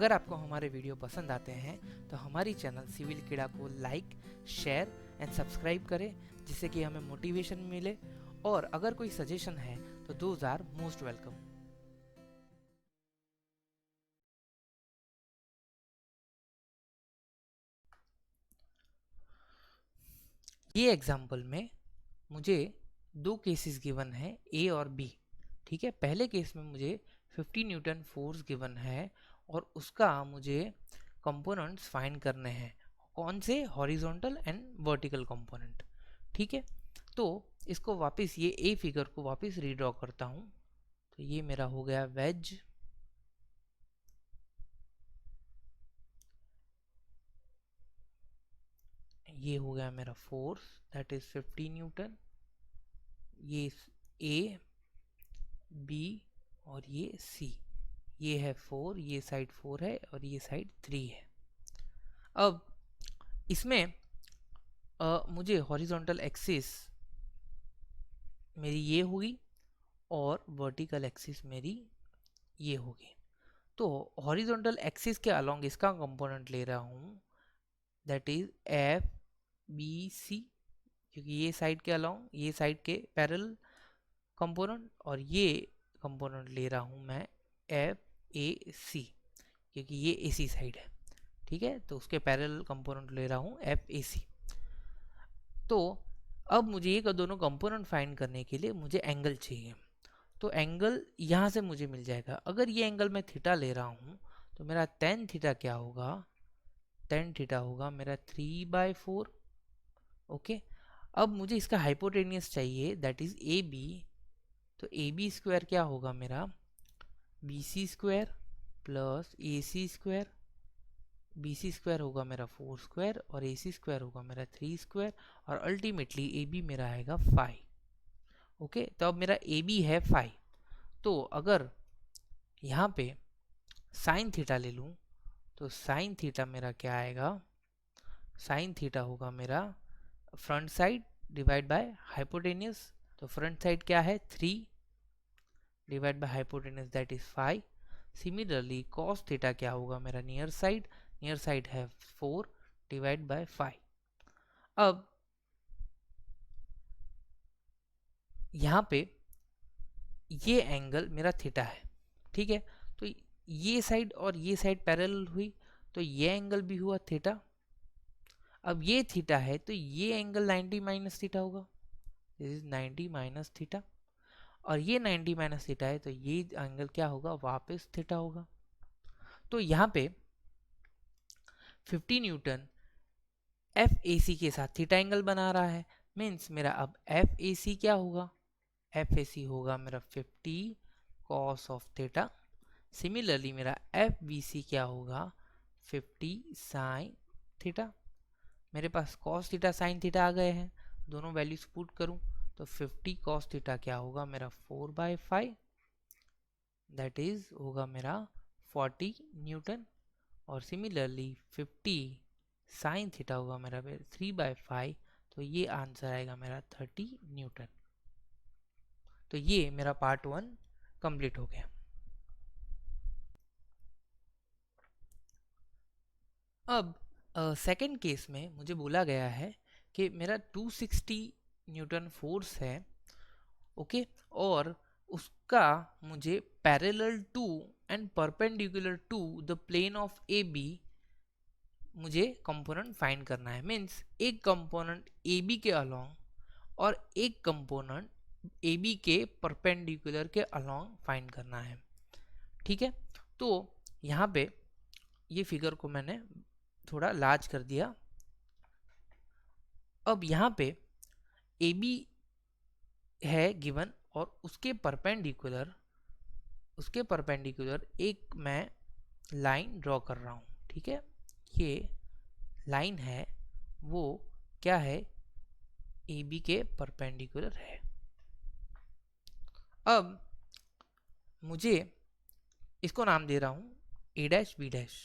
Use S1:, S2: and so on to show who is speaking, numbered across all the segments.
S1: अगर आपको हमारे वीडियो पसंद आते हैं तो हमारी चैनल सिविल कीड़ा को लाइक, शेयर एंड सब्सक्राइब करें, जिससे कि हमें मोटिवेशन मिले। और अगर कोई सजेशन है तो दोज आर मोस्ट वेलकम। ये एग्जाम्पल में मुझे दो केसेस गिवन है, ए और बी। ठीक है, पहले केस में मुझे 50 न्यूटन फोर्स गिवन है और उसका मुझे कंपोनेंट्स फाइंड करने हैं। कौन से? Horizontal and vertical component. ठीक है, तो इसको वापस ये ए फिगर को वापस रीड्रॉ करता हूँ। तो ये मेरा हो गया वेज, ये हो गया मेरा फोर्स दैट इज 50 न्यूटन, ये ए, बी और ये सी। ये है 4, ये साइड 4 है और ये साइड 3 है। अब इसमें मुझे हॉरिजॉन्टल एक्सिस मेरी ये होगी और वर्टिकल एक्सिस मेरी ये होगी। तो हॉरिजॉन्टल एक्सिस के अलोंग इसका कंपोनेंट ले रहा हूँ, that is F B C, क्योंकि ये साइड के अलोंग, ये साइड के पैरेलल कंपोनेंट, और ये कंपोनेंट ले रहा हूँ मैं एफ ए सी, क्योंकि ये ए सी साइड है। ठीक है, तो उसके पैरेलल कंपोनेंट ले रहा हूँ एफ ए सी। तो अब मुझे ये दोनों कंपोनेंट फाइंड करने के लिए मुझे एंगल चाहिए। तो एंगल यहाँ से मुझे मिल जाएगा। अगर ये एंगल मैं थीटा ले रहा हूँ तो मेरा टेन थीटा क्या होगा? टेन थीटा होगा मेरा 3/4। ओके, अब मुझे इसका हाइपोटेनियस चाहिए, दैट इज ए बी। तो ए बी स्क्वायर क्या होगा मेरा? बी सी स्क्वायर प्लस ए सी स्क्वायर। बी सी स्क्वायर होगा मेरा 4 स्क्वायर और ए सी स्क्वायर होगा मेरा 3 स्क्वायर, और अल्टीमेटली ए बी मेरा आएगा 5। ओके, तो अब मेरा ए बी है 5। तो अगर यहाँ पे साइन थीटा ले लूँ तो साइन थीटा मेरा क्या आएगा? साइन थीटा होगा मेरा front side divide by hypotenuse. तो फ्रंट साइड क्या है? 3 divide by hypotenuse that is 5। Similarly cos theta क्या होगा मेरा? नियर साइड, नियर साइड है 4 डिवाइड बाय 5। अब यहाँ पे ये एंगल मेरा थीटा है। ठीक है, तो ये साइड और ये साइड पैरेलल हुई, तो ये एंगल भी हुआ थीटा। अब ये थीटा है तो ये एंगल 90 माइनस थीटा होगा, दिस इज 90 माइनस थीटा। और ये 90 माइनस थीटा है तो ये एंगल क्या होगा? वापस थीटा होगा। तो यहाँ पे 50 न्यूटन एफ ए सी के साथ थीटा एंगल बना रहा है, मीन्स मेरा अब एफ ए सी क्या होगा? एफ ए सी होगा मेरा 50 कॉस ऑफ थीटा। सिमिलरली मेरा एफ बी सी क्या होगा? 50 साइन थीटा। मेरे पास कॉस थीटा साइन थीटा आ गए हैं, दोनों वैल्यूज पुट करूं तो 50 कॉस थीटा क्या होगा मेरा? 4/5, दैट इज होगा मेरा 40 न्यूटन। और सिमिलरली 50 साइन थीटा होगा मेरा 3/5, तो ये आंसर आएगा मेरा 30 न्यूटन। तो ये मेरा पार्ट 1 कंप्लीट हो गया। अब सेकेंड केस में मुझे बोला गया है कि मेरा 260 न्यूटन फोर्स है। ओके, और उसका मुझे parallel to and perpendicular to the plane of A B मुझे कंपोनेंट फाइंड करना है। मीन्स एक कंपोनेंट ए बी के अलोंग और एक कंपोनेंट ए बी के परपेंडिकुलर के अलोंग फाइंड करना है। ठीक है, तो यहाँ पे ये फिगर को मैंने थोड़ा लार्ज कर दिया। अब यहाँ पे ए बी है गिवन और उसके परपेंडिकुलर एक मैं लाइन ड्रॉ कर रहा हूँ। ठीक है, ये लाइन है वो क्या है? ए बी के परपेंडिकुलर है। अब मुझे इसको नाम दे रहा हूँ ए डैश बी डैश।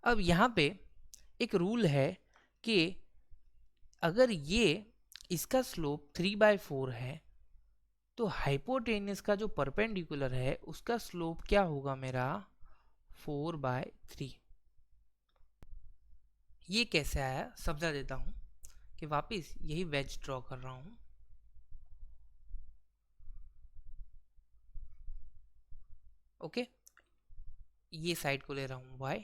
S1: अब यहाँ पे एक रूल है कि अगर ये इसका स्लोप 3/4 है तो हाइपोटेनियस का जो परपेंडिकुलर है उसका स्लोप क्या होगा मेरा 4/3। ये कैसे आया समझा देता हूँ कि वापस यही वेज ड्रॉ कर रहा हूँ। ओके, ये साइड को ले रहा हूँ y,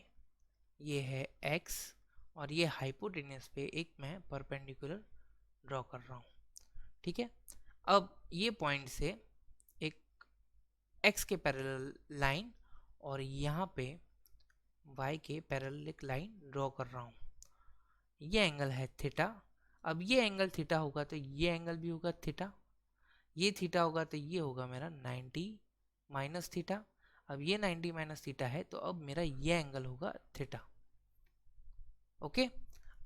S1: ये है x, और ये हाइपोटेनियस पे एक मैं परपेंडिकुलर ड्रॉ कर रहा हूँ। ठीक है, अब ये पॉइंट से एक x के पैरेलल लाइन और यहाँ पे y के पैरेलल एक लाइन ड्रॉ कर रहा हूँ। ये एंगल है थीटा। अब ये एंगल थीटा होगा तो ये एंगल भी होगा थीटा, ये थीटा होगा तो ये होगा मेरा 90 माइनस थीटा। अब ये 90 माइनस थीटा है तो अब मेरा ये एंगल होगा थीटा। ओके,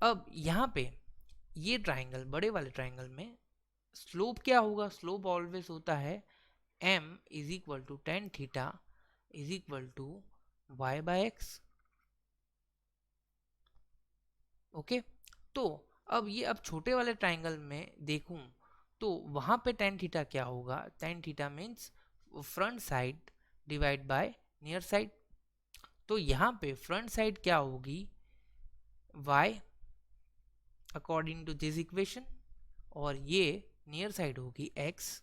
S1: अब यहाँ पे ये ट्राइंगल, बड़े वाले ट्राइंगल में स्लोप क्या होगा? स्लोप ऑलवेज होता है m is equal to tan theta is equal to y/x। Okay, तो अब छोटे वाले ट्राइंगल में देखूं तो वहां पे टेन थीटा क्या होगा? Tan theta means front side divide by near side. तो यहाँ पे फ्रंट साइड क्या होगी? y according to this equation, और ये नियर साइड होगी x।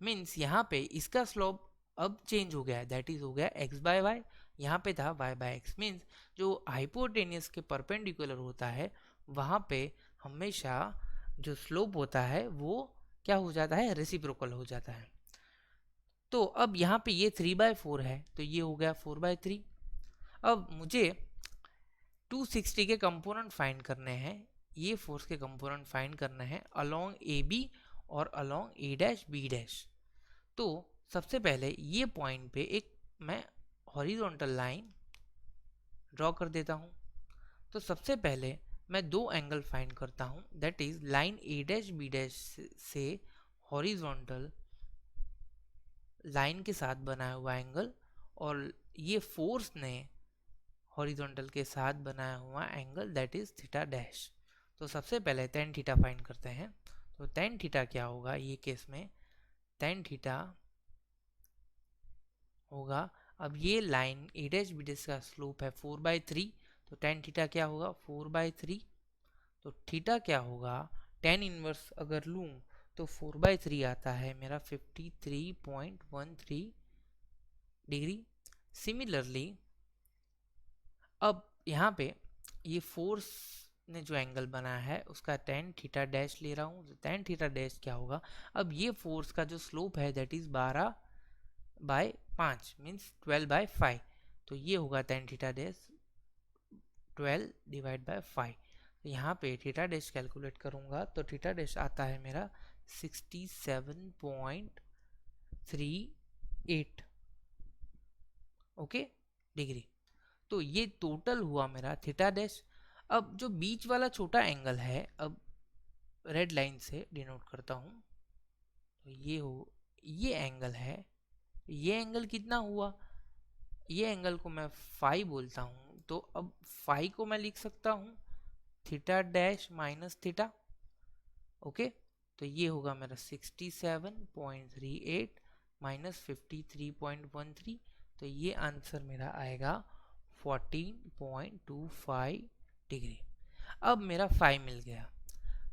S1: मीन्स यहाँ पे इसका स्लोप अब चेंज हो गया है, दैट इज हो गया x/y। यहाँ पे था y/x। मीन्स जो हाइपोटेनियस के परपेंडिकुलर होता है वहाँ पे हमेशा जो स्लोप होता है वो क्या हो जाता है? रेसिप्रोकल हो जाता है। तो अब यहाँ पे ये 3/4 है तो ये हो गया 4/3। अब मुझे 260 के कंपोनेंट फाइंड करने हैं, ये फोर्स के कंपोनेंट फाइंड करना है अलोंग ए बी और अलोंग ए डैश बी डैश। तो सबसे पहले ये पॉइंट पे एक मैं हॉरिजॉन्टल लाइन ड्रॉ कर देता हूँ। तो सबसे पहले मैं दो एंगल फाइंड करता हूँ, that is line A dash B dash से हॉरिजॉन्टल लाइन के साथ बनाया हुआ एंगल, और ये फोर्स ने हॉरिजॉन्टल के साथ बनाया हुआ angle that is theta dash. तो सबसे पहले टेन थीटा फाइंड करते हैं। तो टेन थीटा क्या होगा ये केस में? टेन थीटा होगा, अब ये line A dash B dash का स्लोप है 4/3, तो टेन थीटा क्या होगा? 4/3। तो थीटा क्या होगा? टेन इनवर्स अगर लूँ तो 4/3 आता है मेरा 53.13 डिग्री। सिमिलरली अब यहाँ पे ये फोर्स ने जो एंगल बनाया है उसका टेन थीटा डैश ले रहा हूँ। तो टेन थीटा डैश क्या होगा? अब ये फोर्स का जो स्लोप है दैट इज 12/5 मीन्स 12/5। तो ये होगा tan theta dash 12 divide by 5। तो यहाँ पे थीटा डैश कैलकुलेट करूँगा तो थीटा डैश आता है मेरा 67.38 ओके डिग्री। तो ये टोटल हुआ मेरा थीटा डैश। अब जो बीच वाला छोटा एंगल है, अब रेड लाइन से डिनोट करता हूँ, तो ये एंगल है। ये एंगल कितना हुआ? ये एंगल को मैं फाई बोलता हूँ। तो अब फाई को मैं लिख सकता हूँ theta dash minus theta. Okay, तो ये होगा मेरा 67.38 माइनस 53.13। तो ये आंसर मेरा आएगा 14.25 डिग्री। अब मेरा फाई मिल गया।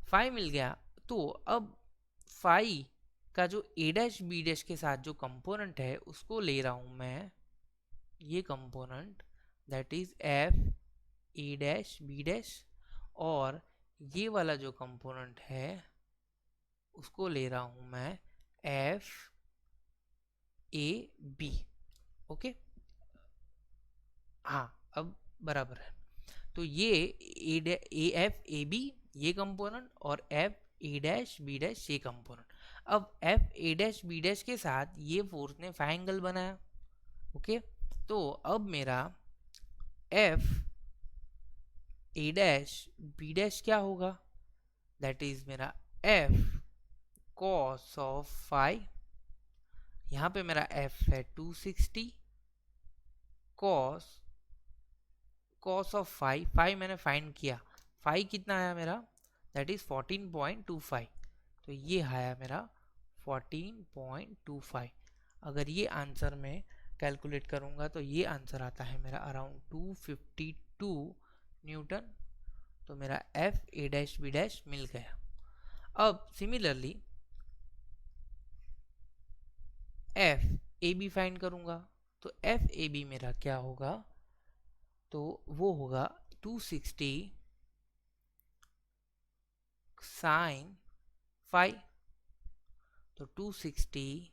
S1: फाई मिल गया तो अब फाई का जो ए डैश बी डैश के साथ जो कंपोनेंट है उसको ले रहा हूँ मैं, ये component that is F A dash B dash, और ये वाला जो कंपोनेंट है उसको ले रहा हूँ मैं एफ ए बी। ओके, हाँ अब बराबर है। तो ये ए एफ ए बी ये कंपोनेंट और F A dash B dash ये कंपोनेंट। अब F A dash B dash के साथ ये फोर्स ने फाई एंगल बनाया। ओके, तो अब मेरा F A dash B dash क्या होगा? दैट इज मेरा एफ कॉस ऑफ फाई। यहाँ पे मेरा एफ है 260 कॉस ऑफ फाई मैंने फाइंड किया। फाई कितना आया मेरा? That is 14.25। तो ये आया मेरा 14.25। अगर ये आंसर मैं कैलकुलेट करूँगा तो ये आंसर आता है मेरा अराउंड 252 न्यूटन। तो मेरा F A dash B dash मिल गया। अब similarly F A B find करूँगा। तो एफ ए बी मेरा क्या होगा, तो वो होगा 260 साइन फाइव। तो 260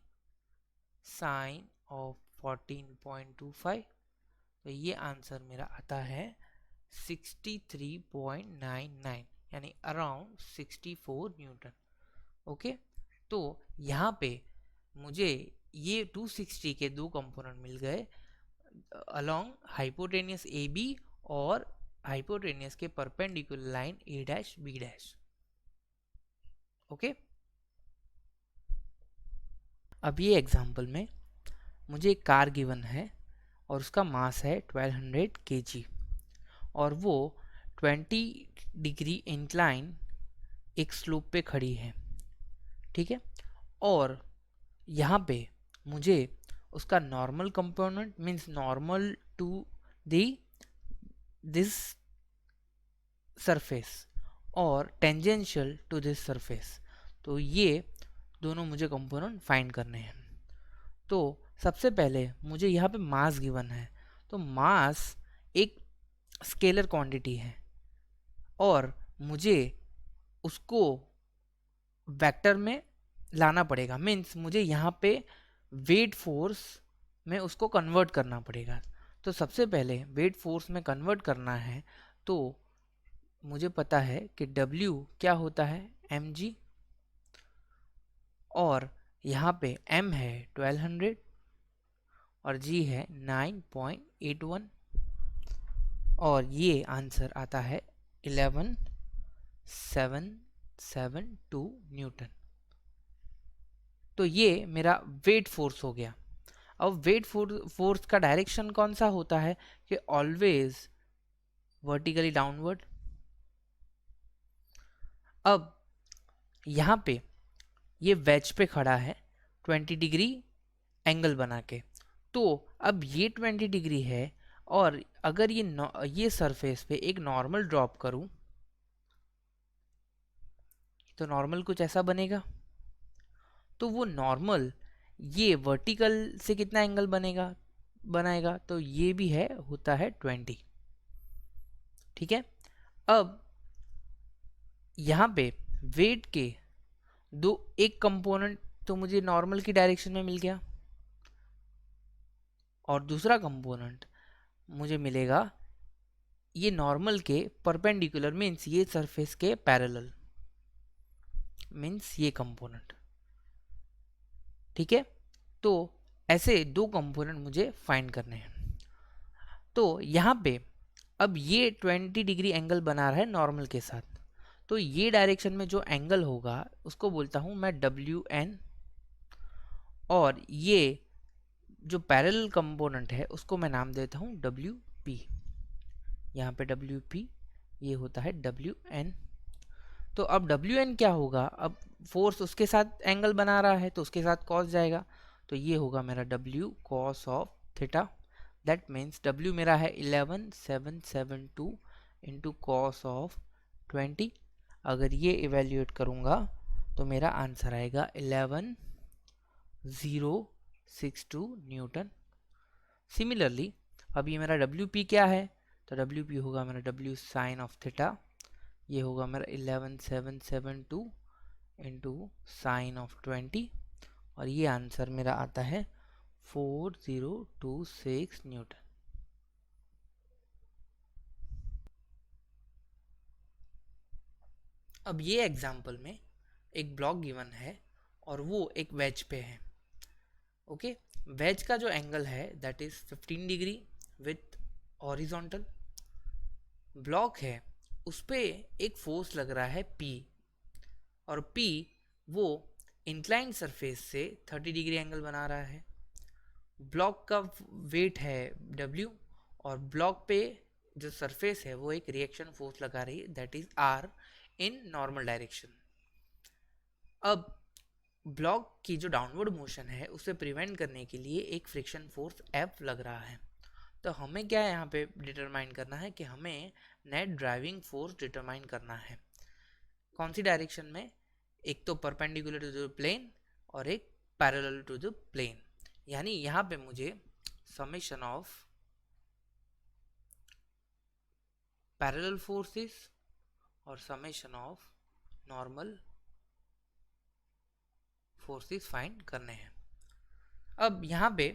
S1: साइन ऑफ 14.25, तो ये आंसर मेरा आता है 63.99 यानी अराउंड 64 न्यूटन। ओके, तो यहाँ पे मुझे ये 260 के दो कंपोनेंट मिल गए अलोंग हाइपोटेनियस ए बी और हाइपोटेनियस के perpendicular line A dash B dash. Okay, अब ये एग्जांपल में मुझे एक कार गिवन है और उसका मास है 1200 kg और वो 20 डिग्री इंक्लाइन एक स्लोप पे खड़ी है, ठीक है। और यहाँ पे मुझे उसका normal component means normal to this surface और टेंजेंशियल टू दिस सरफेस, तो ये दोनों मुझे कंपोनेंट फाइंड करने हैं। तो सबसे पहले मुझे यहाँ पे मास गिवन है, तो मास एक स्केलर क्वांटिटी है और मुझे उसको वेक्टर में लाना पड़ेगा, मीन्स मुझे यहाँ पे वेट फोर्स में उसको कन्वर्ट करना पड़ेगा। तो सबसे पहले वेट फोर्स में कन्वर्ट करना है तो मुझे पता है कि W क्या होता है mg, और यहाँ पे m है 1200 और g है 9.81 और ये आंसर आता है 11772 न्यूटन। तो ये मेरा वेट फोर्स हो गया। अब वेट फोर्स का डायरेक्शन कौन सा होता है कि ऑलवेज वर्टिकली डाउनवर्ड। अब यहाँ पे ये वेज पे खड़ा है 20 डिग्री एंगल बना के, तो अब ये 20 डिग्री है और अगर ये सरफेस पे एक नॉर्मल ड्रॉप करूं तो नॉर्मल कुछ ऐसा बनेगा। तो वो नॉर्मल ये वर्टिकल से कितना एंगल बनाएगा, तो ये भी है होता है 20, ठीक है। अब यहाँ पे वेट के एक कंपोनेंट तो मुझे नॉर्मल की डायरेक्शन में मिल गया और दूसरा कंपोनेंट मुझे मिलेगा ये नॉर्मल के परपेंडिकुलर, मीन्स ये सरफेस के पैरेलल, मीन्स ये कंपोनेंट, ठीक है। तो ऐसे दो कंपोनेंट मुझे फाइंड करने हैं। तो यहाँ पे अब ये 20 डिग्री एंगल बना रहा है नॉर्मल के साथ, तो ये डायरेक्शन में जो एंगल होगा उसको बोलता हूँ मैं WN, और ये जो पैरेलल कंपोनेंट है उसको मैं नाम देता हूँ WP। यहाँ पे WP ये होता है WN। तो अब WN क्या होगा, अब फोर्स उसके साथ एंगल बना रहा है तो उसके साथ कॉस जाएगा, तो ये होगा मेरा W cos of theta. That means W मेरा है 11772 इंटू कॉस ऑफ 20। अगर ये इवेल्यूएट करूँगा तो मेरा आंसर आएगा 11062 न्यूटन। सिमिलरली अब ये मेरा WP क्या है, तो WP होगा मेरा W साइन ऑफ थीटा, ये होगा मेरा 11772 इंटू साइन ऑफ 20 और ये आंसर मेरा आता है 4026 न्यूटन। अब ये एग्जाम्पल में एक ब्लॉक गिवन है और वो एक वेज पे है। ओके, वेज का जो एंगल है that is 15 degree with horizontal. Block है उस पे एक फोर्स लग रहा है P, और P वो इंक्लाइंड सरफेस से 30 डिग्री एंगल बना रहा है। ब्लॉक का वेट है W और ब्लॉक पे जो सरफेस है वो एक रिएक्शन फोर्स लगा रही है that is R in normal direction. अब ब्लॉक की जो डाउनवर्ड मोशन है उसे प्रिवेंट करने के लिए एक फ्रिक्शन फोर्स F लग रहा है। तो हमें क्या है यहाँ पे डिटरमाइन करना है कि हमें नेट ड्राइविंग फोर्स डिटरमाइन करना है। कौन सी डायरेक्शन में? एक तो परपेंडिकुलर टू द प्लेन और एक पैरेलल टू द प्लेन। यानी यहाँ पे मुझे समेशन ऑफ पैरेलल फोर्सेस और summation of normal forces find करने हैं। अब यहाँ पे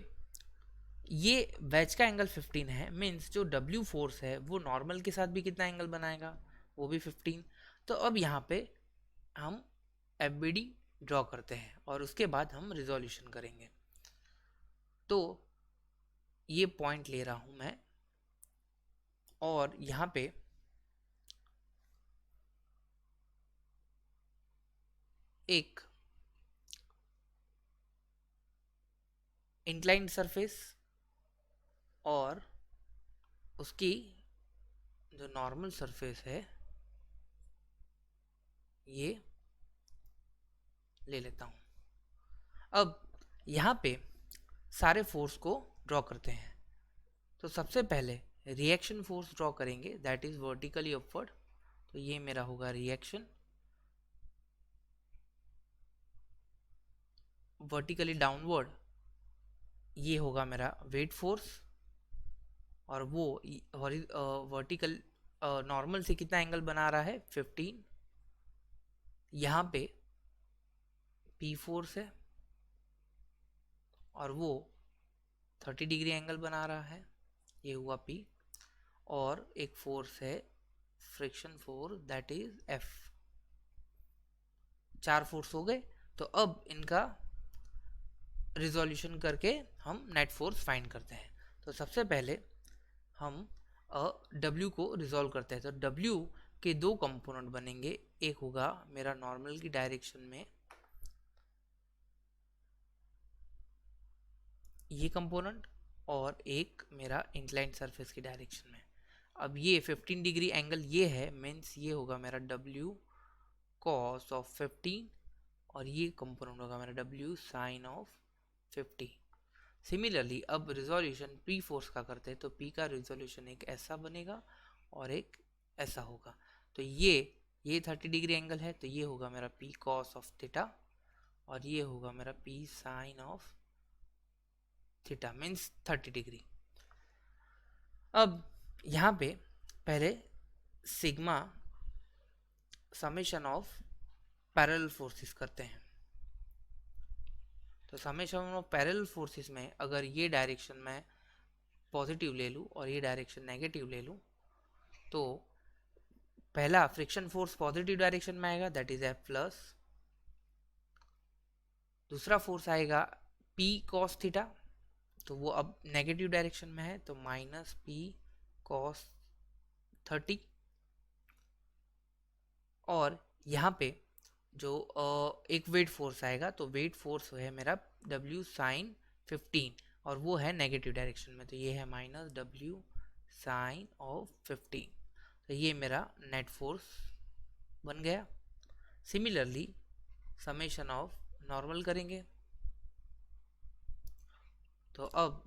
S1: ये वेज का एंगल 15 है, मीन्स जो W फोर्स है वो नॉर्मल के साथ भी कितना एंगल बनाएगा? वो भी 15। तो अब यहाँ पे हम FBD ड्रॉ करते हैं और उसके बाद हम रिजोल्यूशन करेंगे। तो ये पॉइंट ले रहा हूँ मैं और यहाँ पे एक इंक्लाइंड सरफेस और उसकी जो नॉर्मल सरफेस है ये ले लेता हूँ। अब यहाँ पे सारे फोर्स को ड्रॉ करते हैं। तो सबसे पहले रिएक्शन फोर्स ड्रॉ करेंगे, दैट इज वर्टिकली अपवर्ड। तो ये मेरा होगा रिएक्शन, वर्टिकली डाउनवर्ड ये होगा मेरा वेट फोर्स, और वो वर्टिकल नॉर्मल से कितना एंगल बना रहा है? 15। यहाँ पे P फोर्स है और वो 30 डिग्री एंगल बना रहा है, ये हुआ P। और एक फोर्स है friction force, that is F। 4 force हो गए। तो अब इनका रिजोल्यूशन करके हम नेट फोर्स फाइंड करते हैं। तो सबसे पहले हम W को रिजोल्व करते हैं। तो W के दो कंपोनेंट बनेंगे, एक होगा मेरा नॉर्मल की डायरेक्शन में ये कंपोनेंट और एक मेरा इंक्लाइंड सरफेस की डायरेक्शन में। अब ये 15 डिग्री एंगल ये है, मीन्स ये होगा मेरा W cos ऑफ 15 और ये कंपोनेंट होगा मेरा W sin ऑफ 50। सिमिलरली अब रिजोल्यूशन P फोर्स का करते हैं। तो P का रिजोल्यूशन एक ऐसा बनेगा और एक ऐसा होगा। तो ये 30 डिग्री एंगल है, तो ये होगा मेरा P cos ऑफ थीटा और ये होगा मेरा P sin of theta, means 30 degree. अब यहाँ पे पहले sigma summation of parallel forces करते हैं। तो समेशन ऑफ पैरेलल फोर्सेस में अगर ये डायरेक्शन में पॉजिटिव ले लूँ और ये डायरेक्शन नेगेटिव ले लूँ, तो पहला फ्रिक्शन फोर्स पॉजिटिव डायरेक्शन में आएगा, दैट इज F प्लस। दूसरा फोर्स आएगा P cos थीटा, तो वो अब नेगेटिव डायरेक्शन में है, तो माइनस P cos 30। और यहाँ पे जो एक वेट फोर्स आएगा, तो वेट फोर्स है मेरा W sin 15 और वो है नेगेटिव डायरेक्शन में, तो ये है माइनस W sin ऑफ 15। तो ये मेरा नेट फोर्स बन गया। सिमिलरली समेशन ऑफ नॉर्मल करेंगे। तो अब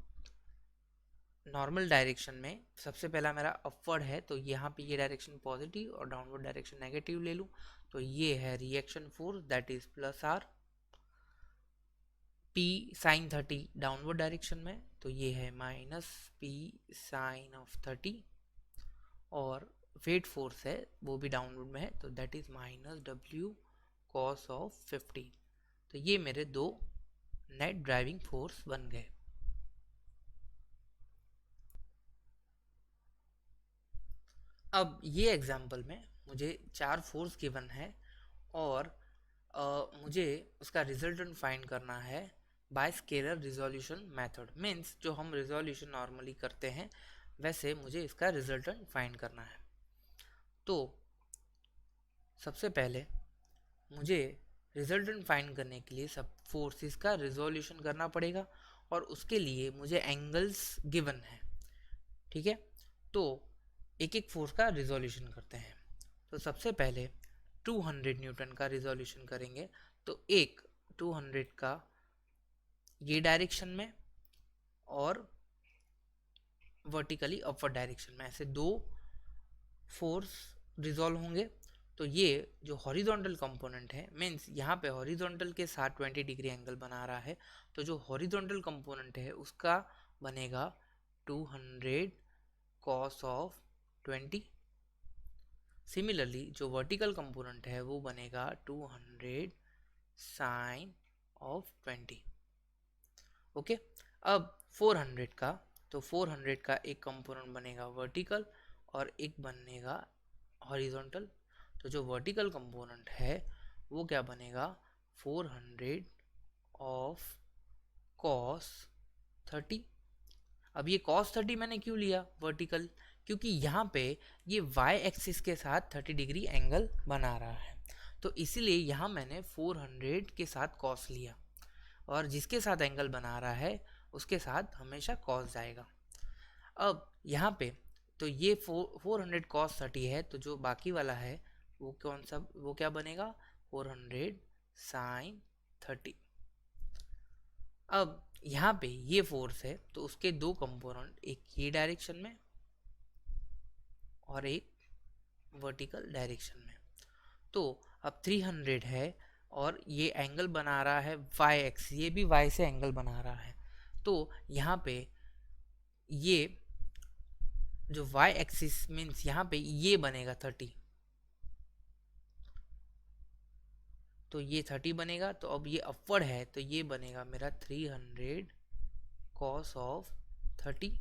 S1: नॉर्मल डायरेक्शन में सबसे पहला मेरा अपवर्ड है, तो यहाँ पे ये डायरेक्शन पॉजिटिव और डाउनवर्ड डायरेक्शन नेगेटिव ले लूँ, तो ये है reaction force, that is plus R। P sin 30 downward direction में, तो ये है माइनस P sin ऑफ 30। और वेट फोर्स है वो भी डाउनवर्ड में है, तो that is minus W cos of 15। तो ये मेरे दो नेट ड्राइविंग फोर्स बन गए। अब ये एग्जाम्पल में मुझे 4 फोर्स गिवन है और मुझे उसका रिजल्टेंट फाइंड करना है bye scalar resolution method. Means जो हम रिजोल्यूशन नॉर्मली करते हैं वैसे मुझे इसका रिजल्टेंट फाइंड करना है। तो सबसे पहले मुझे रिजल्टेंट फाइंड करने के लिए सब फोर्सेस का रिजोल्यूशन करना पड़ेगा और उसके लिए मुझे एंगल्स गिवन है। ठीक है, तो एक एक फोर्स का रिजोल्यूशन करते हैं। तो सबसे पहले 200 न्यूटन का रिजोल्यूशन करेंगे। तो एक 200 का ये डायरेक्शन में और वर्टिकली अपवर्ड डायरेक्शन में, ऐसे दो फोर्स रिजॉल्व होंगे। तो ये जो हॉरिजॉन्टल कंपोनेंट है, मीन्स यहाँ पे हॉरिजॉन्टल के साथ 20 डिग्री एंगल बना रहा है, तो जो हॉरिजॉन्टल कंपोनेंट है उसका बनेगा 200 cos ऑफ 20। सिमिलरली जो वर्टिकल कंपोनेंट है वो बनेगा 200 sin ऑफ 20। ओके, अब 400 का, तो 400 का एक कंपोनेंट बनेगा वर्टिकल और एक बनेगा हॉरिजॉन्टल। तो जो वर्टिकल कंपोनेंट है वो क्या बनेगा, 400 ऑफ cos 30। अब ये cos 30 मैंने क्यों लिया वर्टिकल, क्योंकि यहाँ पे ये y एक्सिस के साथ 30 डिग्री एंगल बना रहा है, तो इसीलिए यहाँ मैंने 400 के साथ cos लिया, और जिसके साथ एंगल बना रहा है उसके साथ हमेशा cos जाएगा। अब यहाँ पे तो ये 400 cos 30 है, तो जो बाकी वाला है वो कौन सा, वो क्या बनेगा, 400 sin 30। अब यहाँ पे ये फोर्स है तो उसके दो कंपोनेंट, एक ये डायरेक्शन में और एक वर्टिकल डायरेक्शन में। तो अब 300 है और ये एंगल बना रहा है वाई एक्स, ये भी वाई से एंगल बना रहा है, तो यहाँ पे ये जो वाई एक्सिस मीन्स यहाँ पे ये बनेगा 30, तो ये 30 बनेगा। तो अब ये अपवर्ड है तो ये बनेगा मेरा 300 cos ऑफ 30,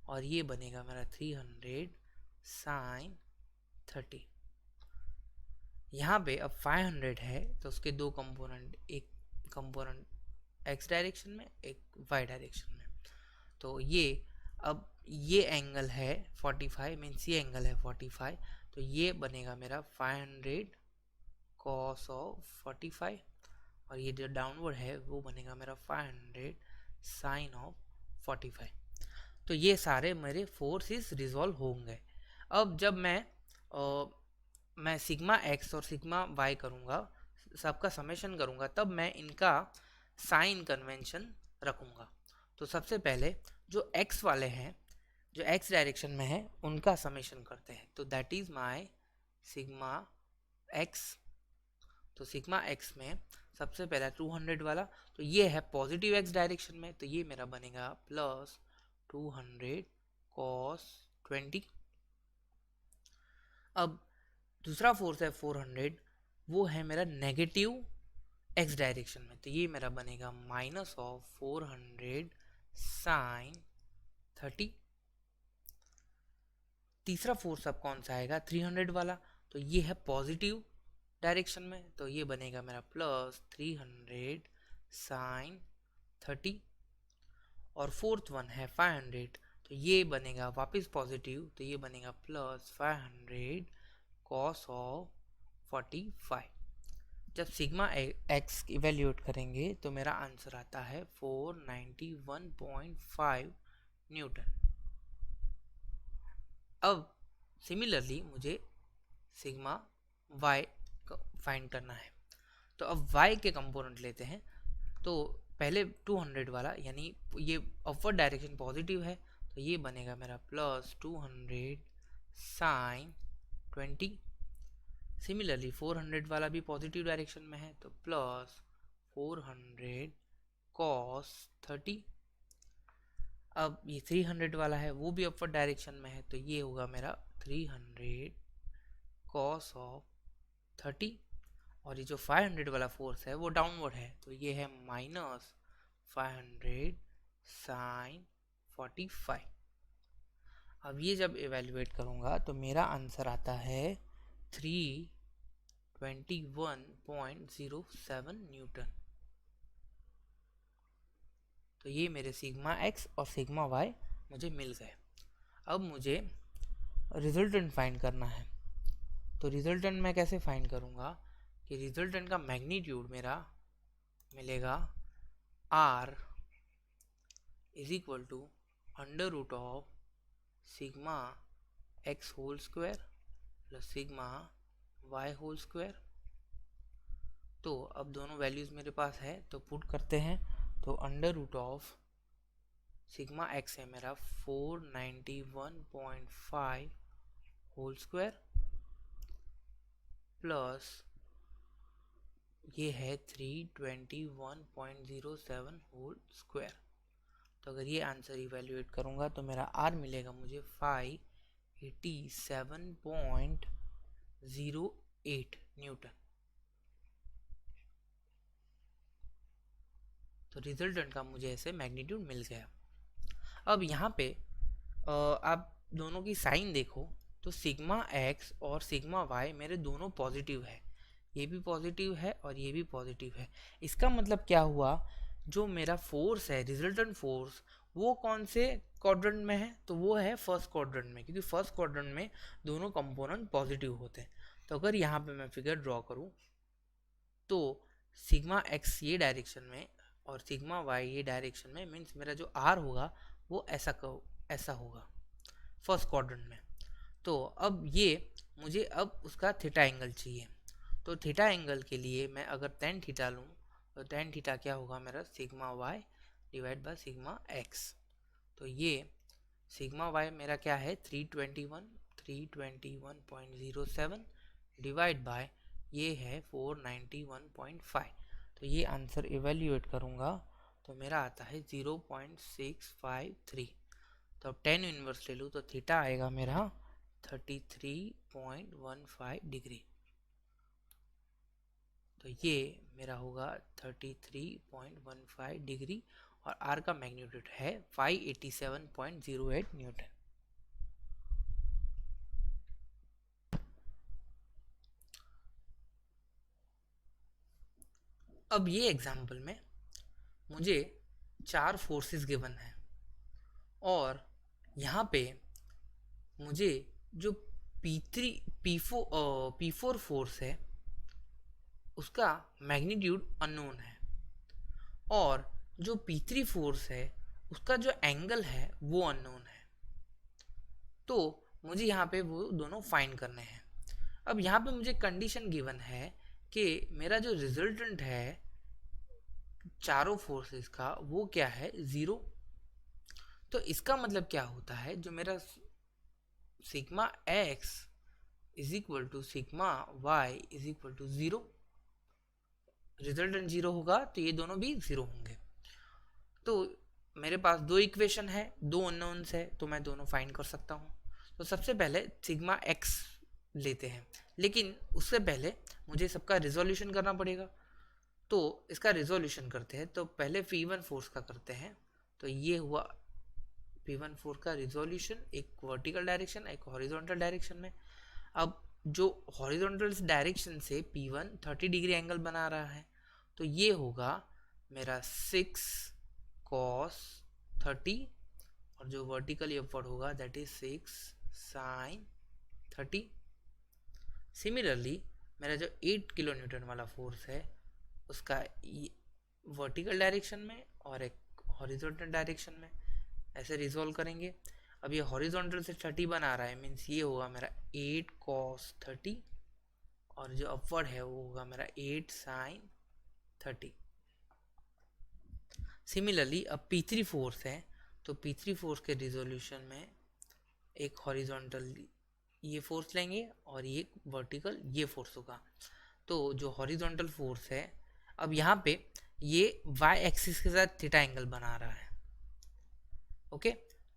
S1: और ये बनेगा मेरा 300 sin 30। यहाँ पे अब 500 है तो उसके दो कंपोनेंट, एक कंपोनेंट x डायरेक्शन में एक y डायरेक्शन में, तो ये अब ये एंगल है 45, मीन्स ये एंगल है 45, तो ये बनेगा मेरा 500 cos ऑफ 45, और ये जो डाउनवर्ड है वो बनेगा मेरा 500 sin ऑफ 45। तो ये सारे मेरे फोर्सेस रिजॉल्व होंगे। अब जब मैं सिग्मा एक्स और सिग्मा वाई करूँगा, सबका समेशन करूँगा, तब मैं इनका साइन कन्वेंशन रखूँगा। तो सबसे पहले जो एक्स वाले हैं, जो एक्स डायरेक्शन में है, उनका समेशन करते हैं। तो that is my sigma X. तो सिग्मा एक्स में सबसे पहला 200 वाला, तो ये है पॉजिटिव एक्स डायरेक्शन में, तो ये मेरा बनेगा प्लस 200 cos 20। अब दूसरा फोर्स है 400, वो है मेरा नेगेटिव एक्स डायरेक्शन में, तो ये मेरा बनेगा माइनस ऑफ 400 साइन 30। तीसरा फोर्स अब कौन सा आएगा, 300 वाला, तो ये है पॉजिटिव डायरेक्शन में, तो ये बनेगा मेरा प्लस 300 साइन 30। और फोर्थ वन है 500, तो ये बनेगा वापस पॉजिटिव, तो ये बनेगा प्लस 500 cos ऑफ 45। जब सिग्मा एक्स इवेल्यूएट करेंगे तो मेरा आंसर आता है 491.5 न्यूटन। अब सिमिलरली मुझे सिग्मा वाई फाइंड करना है, तो अब y के कंपोनेंट लेते हैं। तो पहले 200 वाला, यानी ये अपवर्ड डायरेक्शन पॉजिटिव है, तो ये बनेगा मेरा प्लस 200 साइन 20। सिमिलरली 400 वाला भी पॉजिटिव डायरेक्शन में है, तो प्लस 400 cos 30। अब ये 300 वाला है, वो भी अपवर्ड डायरेक्शन में है, तो ये होगा मेरा 300 cos ऑफ 30। और ये जो 500 वाला फोर्स है वो डाउनवर्ड है, तो ये है माइनस 500 साइन 45। अब ये जब इवेल्युएट करूँगा तो मेरा आंसर आता है 321.07 न्यूटन। तो ये मेरे सिग्मा एक्स और सिग्मा वाई मुझे मिल गए। अब मुझे रिजल्टेंट फाइंड करना है। तो रिजल्टेंट मैं कैसे फाइंड करूँगा कि रिजल्टेंट का मैग्नीट्यूड मेरा मिलेगा r is equal to under root of sigma X whole square plus sigma Y whole square. तो अब दोनों वैल्यूज मेरे पास है तो पुट करते हैं। तो under root of sigma X है मेरा 491.5 होल स्क्वायर प्लस ये है 321.07 होल स्क्वायर। तो अगर ये आंसर इवेल्युएट करूँगा तो मेरा आर मिलेगा मुझे 587.08 न्यूटन। तो रिजल्टेंट का मुझे ऐसे मैग्नीट्यूड मिल गया। अब यहाँ पे आप दोनों की साइन देखो तो सिग्मा एक्स और सिग्मा वाई मेरे दोनों पॉजिटिव है, ये भी पॉजिटिव है और ये भी पॉजिटिव है। इसका मतलब क्या हुआ, जो मेरा फोर्स है रिजल्टेंट फोर्स वो कौन से क्वाड्रेंट में है, तो वो है फर्स्ट क्वाड्रेंट में, क्योंकि फर्स्ट क्वाड्रेंट में दोनों कंपोनेंट पॉजिटिव होते हैं। तो अगर यहाँ पे मैं फिगर ड्रॉ करूँ तो सिग्मा एक्स ये डायरेक्शन में और सिग्मा वाई ये डायरेक्शन में, मीन्स मेरा जो आर होगा वो ऐसा होगा फर्स्ट क्वाड्रेंट में। तो अब ये मुझे अब उसका थीटा एंगल चाहिए। तो थीटा एंगल के लिए मैं अगर टेन थीटा लूँ तो टेन थीटा क्या होगा मेरा sigma Y divide by sigma X. तो ये सिग्मा वाई मेरा क्या है 321.07 डिवाइड बाय ये है 491.5। तो ये आंसर इवेल्युएट करूँगा तो मेरा आता है 0.653। तो अब 10 इनवर्स ले लूँ तो थीटा आएगा मेरा 33.15 डिग्री। तो ये मेरा होगा 33.15 डिग्री और आर का मैग्नीट्यूड है 587.08 न्यूटन। अब ये एग्जाम्पल में मुझे 4 फोर्सेस गिवन है और यहाँ पे मुझे जो P4 फोर्स है उसका मैग्नीट्यूड अननोन है और जो P3 फोर्स है उसका जो एंगल है वो अननोन है। तो मुझे यहाँ पे वो दोनों फाइंड करने हैं। अब यहाँ पे मुझे कंडीशन गिवन है कि मेरा जो रिजल्टेंट है चारों फोर्सेस का वो क्या है, 0। तो इसका मतलब क्या होता है, जो मेरा sigma X is equal to sigma Y is equal to 0, resultant 0 होगा तो ये दोनों भी 0 होंगे। तो मेरे पास दो इक्वेशन है, दो अननोन्स है, तो मैं दोनों फाइंड कर सकता हूँ। तो सबसे पहले सिग्मा एक्स लेते हैं, लेकिन उससे पहले मुझे सबका रिजोल्यूशन करना पड़ेगा। तो इसका रिजोल्यूशन करते हैं, तो पहले P1 फोर्स का करते हैं। तो ये हुआ P1 फोर्स का रिजोल्यूशन, एक वर्टिकल डायरेक्शन एक हॉरिजॉन्टल डायरेक्शन में। अब जो हॉरिजॉन्टल डायरेक्शन से P1 30 डिग्री एंगल बना रहा है, तो ये होगा मेरा 6 cos 30 और जो वर्टिकली अपवर्ड होगा दैट इज 6 sin 30। सिमिलरली मेरा जो 8 किलो न्यूटन वाला फोर्स है उसका वर्टिकल डायरेक्शन में और एक हॉरिजॉन्टल डायरेक्शन में ऐसे रिजॉल्व करेंगे। अब ये हॉरिजॉन्टल से 30 बना रहा है, मीन्स ये होगा मेरा 8 cos 30 और जो अपवर्ड है वो होगा मेरा 8 sin 30। सिमिलरली अब P3 फोर्स है, तो P3 फोर्स के रिजोल्यूशन में एक हॉरिजॉन्टल ये फोर्स लेंगे और ये वर्टिकल ये फोर्स होगा। तो जो हॉरिजॉन्टल फोर्स है, अब यहाँ पे ये y एक्सिस के साथ थीटा एंगल बना रहा है। ओके,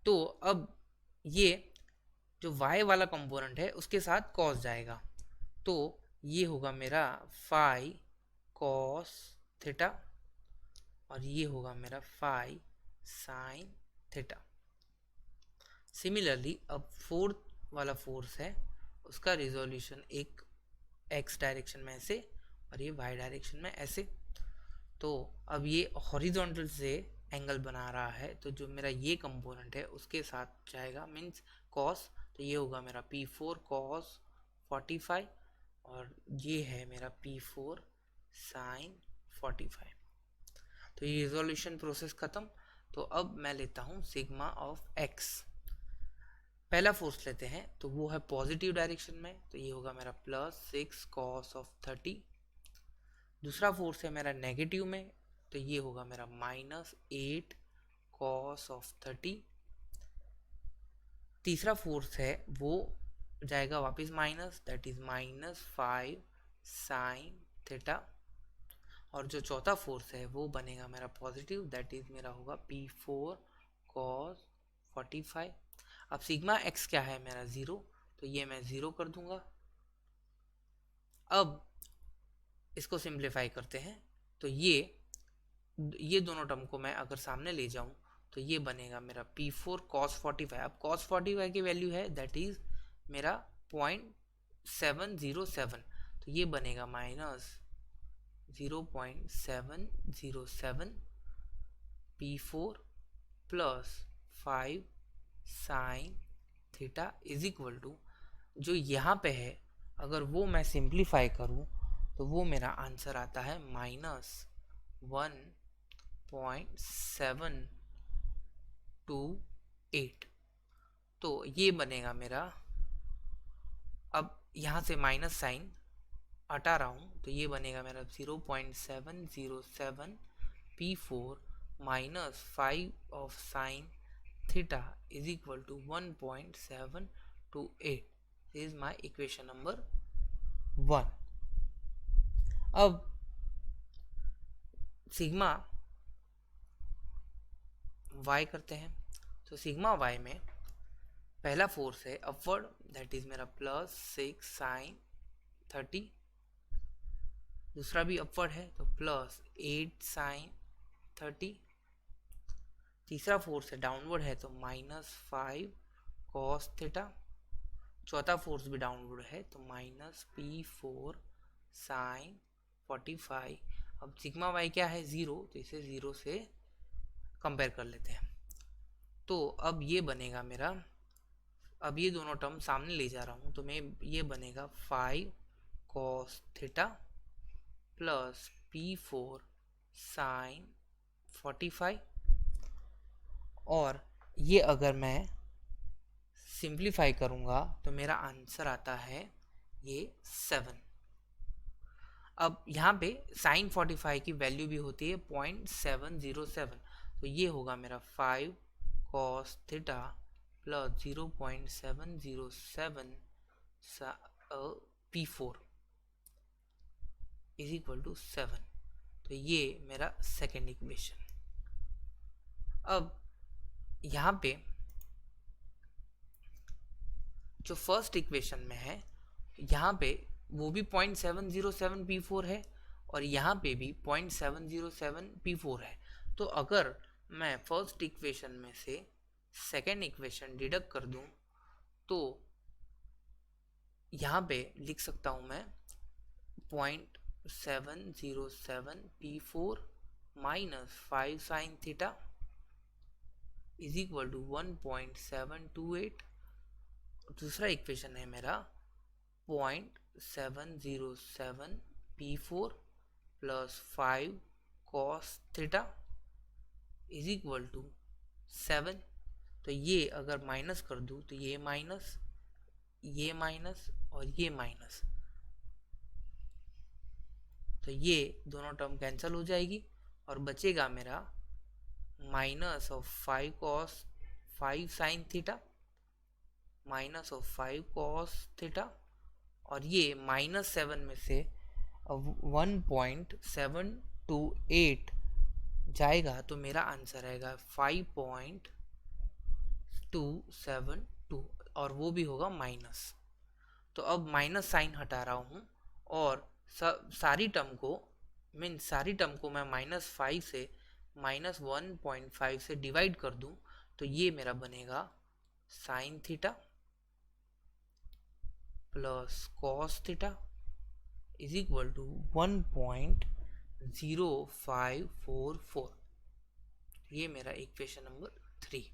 S1: तो अब ये जो y वाला कंपोनेंट है उसके साथ cos जाएगा, तो ये होगा मेरा 5 cos थीटा और ये होगा मेरा 5 sin थीटा। सिमिलरली अब फोर्थ वाला फोर्स है उसका रिजोल्यूशन एक x डायरेक्शन में ऐसे और ये y डायरेक्शन में ऐसे। तो अब ये हॉरिजॉन्टल से एंगल बना रहा है, तो जो मेरा ये कंपोनेंट है उसके साथ जाएगा, मीन्स cos। तो ये होगा मेरा P4 cos 45 और ये है मेरा P4 sin 45। तो ये रिजोल्यूशन प्रोसेस खत्म। तो अब मैं लेता हूँ सिग्मा ऑफ x। पहला फोर्स लेते हैं तो वो है पॉजिटिव डायरेक्शन में, तो ये होगा मेरा +6 cos 30। दूसरा फोर्स है मेरा नेगेटिव में, तो ये होगा मेरा -8 cos ऑफ 30। तीसरा फोर्स है वो जाएगा वापस minus, that is -5 sin theta. और जो चौथा फोर्स है वो बनेगा मेरा पॉजिटिव, दैट इज मेरा होगा P4 cos 45। अब सिग्मा एक्स क्या है मेरा 0, तो ये मैं 0 कर दूंगा। अब इसको सिंप्लीफाई करते हैं, तो ये दोनों टर्म को मैं अगर सामने ले जाऊं तो ये बनेगा मेरा P4 cos 45। अब cos 45 की वैल्यू है दैट इज मेरा 0.707, तो ये बनेगा -0.707 P4 plus 5 sin theta is equal to, जो यहाँ पे है अगर वो मैं सिंप्लीफाई करूँ तो वो मेरा आंसर आता है -1.728। तो ये बनेगा मेरा, अब यहाँ से माइनस साइन हटा रहा हूँ तो ये बनेगा मेरा 0.707 P4 minus 5 of sine theta is equal to 1.728। Is my equation number 1। अब सिग्मा y करते हैं, तो सिग्मा y में पहला फोर्स है अपवर्ड, दैट इज मेरा +6 sin 30। दूसरा भी अपवर्ड है तो +8 sin 30। तीसरा फोर्स है डाउनवर्ड है तो -5 cos थीटा। चौथा फोर्स भी डाउनवर्ड है तो -P4 sin 45। अब सिग्मा y क्या है 0, तो इसे 0 से कंपेयर कर लेते हैं। तो अब ये बनेगा मेरा, अब ये दोनों टर्म सामने ले जा रहा हूँ तो मैं ये बनेगा 5 cos theta plus P4 sin 45। और ये अगर मैं सिंप्लीफाई करूँगा तो मेरा आंसर आता है ये 7। अब यहाँ पे sin 45 की वैल्यू भी होती है 0.707, तो ये होगा मेरा 5 cos theta plus 0.707 P4 is equal to 7। तो ये मेरा सेकेंड इक्वेशन। अब यहाँ पे जो फर्स्ट इक्वेशन में है, यहाँ पे वो भी 0.707 P4 है और यहाँ पे भी 0.707 P4 है। तो अगर मैं फर्स्ट इक्वेशन में से सेकेंड इक्वेशन डिडक्ट कर दूं तो यहाँ पे लिख सकता हूँ मैं 0.707 P4 minus 5 sin theta is equal to 1.728। दूसरा इक्वेशन है मेरा 0.707 P4 plus 5 cos theta is equal to 7। तो ये अगर माइनस कर दूँ तो ये माइनस और ये माइनस, तो ये दोनों टर्म कैंसिल हो जाएगी और बचेगा मेरा minus of 5 cos 5 sin theta minus of 5 cos theta, और ये -7 में से 1.728 जाएगा तो मेरा आंसर आएगा 5.272 और वो भी होगा माइनस। तो अब माइनस साइन हटा रहा हूँ और सारी टर्म को मैं -5 से -1.5 से डिवाइड कर दूं तो ये मेरा बनेगा sine theta plus cos theta is equal to 1.0544। ये मेरा इक्वेशन नंबर 3।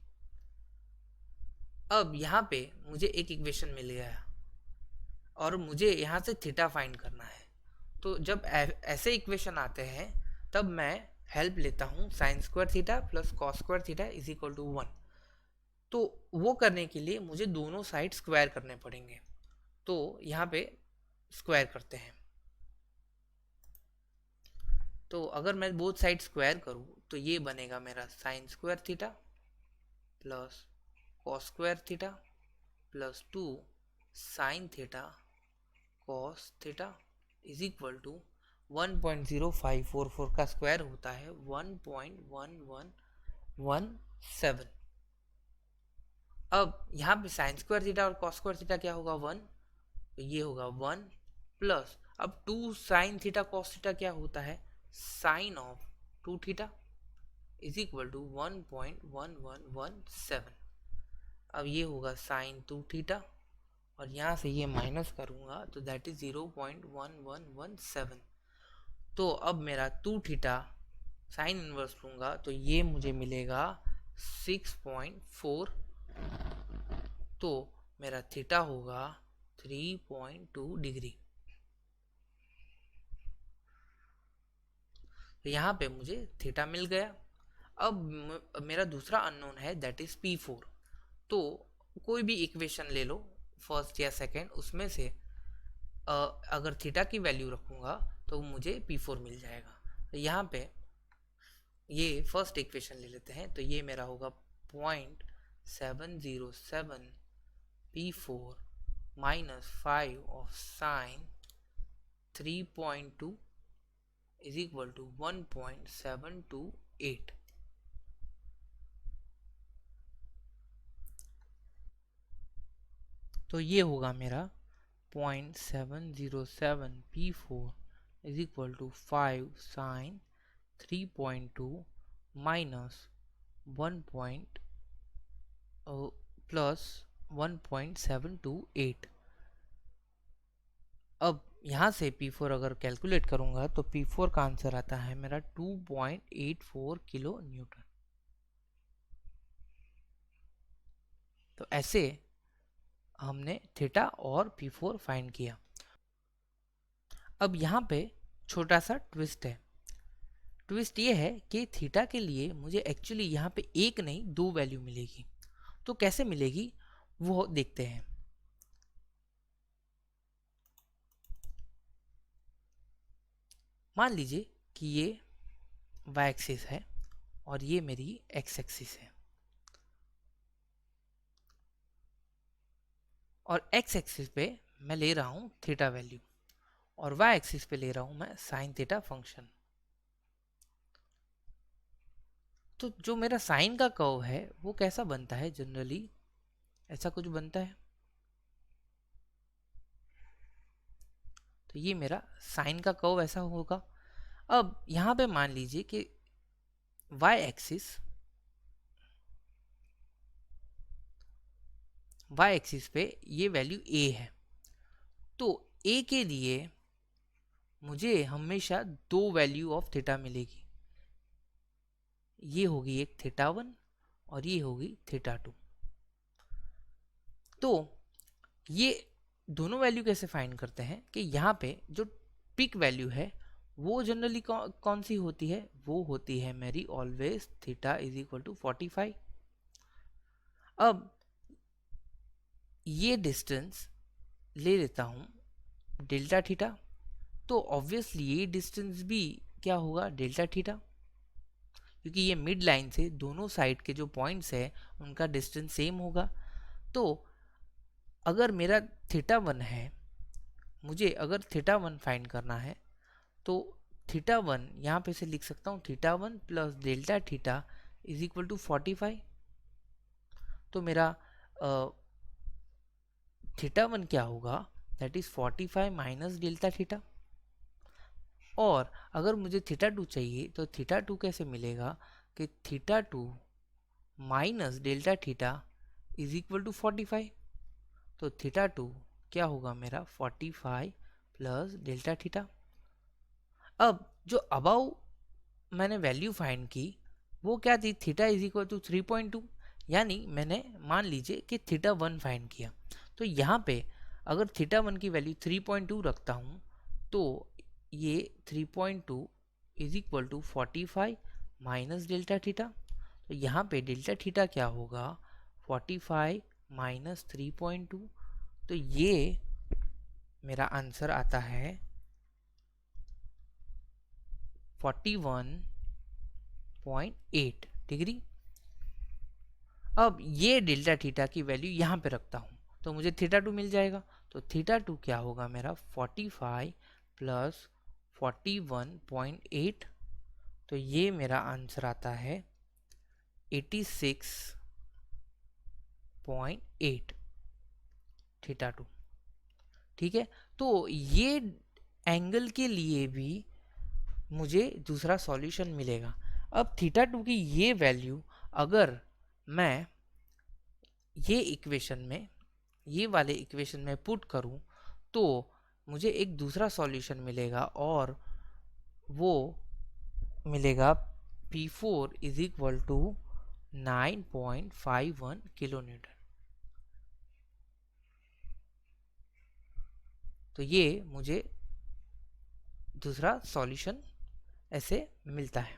S1: अब यहाँ पे मुझे एक इक्वेशन मिल गया और मुझे यहाँ से थीटा फाइंड करना है। तो जब ऐसे इक्वेशन आते हैं तब मैं हेल्प लेता हूँ sine square theta plus cos square theta is equal to 1। तो वो करने के लिए मुझे दोनों साइड स्क्वायर करने पड़ेंगे, तो यहाँ पे स्क्वायर करते हैं। तो अगर मैं बोथ साइड स्क्वायर करूँ तो ये बनेगा मेरा sine square theta plus cos square theta plus 2 sine theta cos theta is equal to 1.0544 का स्क्वायर होता है 1.1117। अब यहाँ पे साइन स्क्वायर थीटा और कॉस स्क्वायर थीटा क्या होगा 1, तो ये होगा 1 प्लस अब 2 साइन थीटा कॉस थीटा क्या होता है sine of 2 theta is equal to 1.1117। अब ये होगा साइन 2 थीटा और यहाँ से ये माइनस करूँगा तो दैट इज 0.1117। तो अब मेरा 2 थीटा साइन इनवर्स लूँगा तो ये मुझे मिलेगा 6.4, तो मेरा थीटा होगा 3.2 डिग्री। तो यहाँ पे मुझे थीटा मिल गया। अब मेरा दूसरा अननोन है दैट इज P4। तो कोई भी इक्वेशन ले लो फर्स्ट या सेकंड, उसमें से अगर थीटा की वैल्यू रखूँगा तो मुझे P4 मिल जाएगा। तो यहाँ पे ये फर्स्ट इक्वेशन ले लेते हैं, तो ये मेरा होगा 0.707 P4 minus 5 of sine 3.2 is equal to 1.728। तो ये होगा मेरा 0.707 P4 is equal to 5 sine 3.2 minus 1 plus 1.728। अब यहाँ से P4 अगर कैलकुलेट करूँगा तो P4 का आंसर आता है मेरा 2.84 किलो न्यूटन। तो ऐसे हमने थीटा और P4 फाइंड किया। अब यहाँ पे छोटा सा ट्विस्ट है। ट्विस्ट ये है कि थीटा के लिए मुझे एक्चुअली यहाँ पे एक नहीं 2 वैल्यू मिलेगी। तो कैसे मिलेगी वो देखते हैं। मान लीजिए कि ये y एक्सिस है और ये मेरी x एक्सिस है और x एक्सिस पे मैं ले रहा हूँ थीटा वैल्यू और y एक्सिस पे ले रहा हूँ मैं साइन थीटा फंक्शन। तो जो मेरा साइन का कर्व है वो कैसा बनता है, जनरली ऐसा कुछ बनता है। तो ये मेरा साइन का कर्व ऐसा होगा। अब यहाँ पे मान लीजिए कि y एक्सिस पे ये वैल्यू a है। तो a के लिए मुझे हमेशा 2 वैल्यू ऑफ थीटा मिलेगी। ये होगी एक थीटा 1 और ये होगी थीटा 2। तो ये दोनों वैल्यू कैसे फाइंड करते हैं कि यहाँ पे जो पिक वैल्यू है वो जनरली कौन सी होती है, वो होती है मेरी always theta is equal to 45। अब ये डिस्टेंस ले लेता हूँ डेल्टा थीटा, तो ऑब्वियसली ये डिस्टेंस भी क्या होगा डेल्टा थीटा, क्योंकि ये मिड लाइन से दोनों साइड के जो पॉइंट्स है उनका डिस्टेंस सेम होगा। तो अगर मेरा थीटा 1 है, मुझे अगर थीटा 1 फाइंड करना है तो थीटा 1 यहाँ पे से लिख सकता हूँ theta 1 plus delta theta is equal to 45। तो मेरा थीटा 1 क्या होगा, that is 45 minus delta theta. और अगर मुझे थीटा 2 चाहिए तो थीटा 2 कैसे मिलेगा कि theta 2 minus delta theta is equal to 45। तो थीटा 2 क्या होगा मेरा 45 प्लस डेल्टा थीटा। अब जो अबाउ मैंने वैल्यू फाइंड की वो क्या थी, थीटा इज इक्वल टू 3.2, यानी मैंने मान लीजिए कि थीटा 1 फाइंड किया। तो यहाँ पे अगर थीटा 1 की वैल्यू 3.2 रखता हूँ तो ये 3.2 is equal to 45 minus delta theta. तो यहाँ पे डेल्टा थीटा क्या होगा 45 माइनस 3.2। तो ये मेरा आंसर आता है 41.8 डिग्री। अब ये डेल्टा थीटा की वैल्यू यहाँ पे रखता हूँ तो मुझे थीटा 2 मिल जाएगा। तो थीटा 2 क्या होगा मेरा 45 प्लस 41.8, तो ये मेरा आंसर आता है 86.8 थीटा 2। ठीक है, तो ये एंगल के लिए भी मुझे दूसरा सॉल्यूशन मिलेगा। अब थीटा 2 की ये वैल्यू अगर मैं ये इक्वेशन में, ये वाले इक्वेशन में पुट करूं तो मुझे एक दूसरा सॉल्यूशन मिलेगा और वो मिलेगा P4 is equal to 9.51 kilo newton. तो ये मुझे दूसरा सॉल्यूशन ऐसे मिलता है।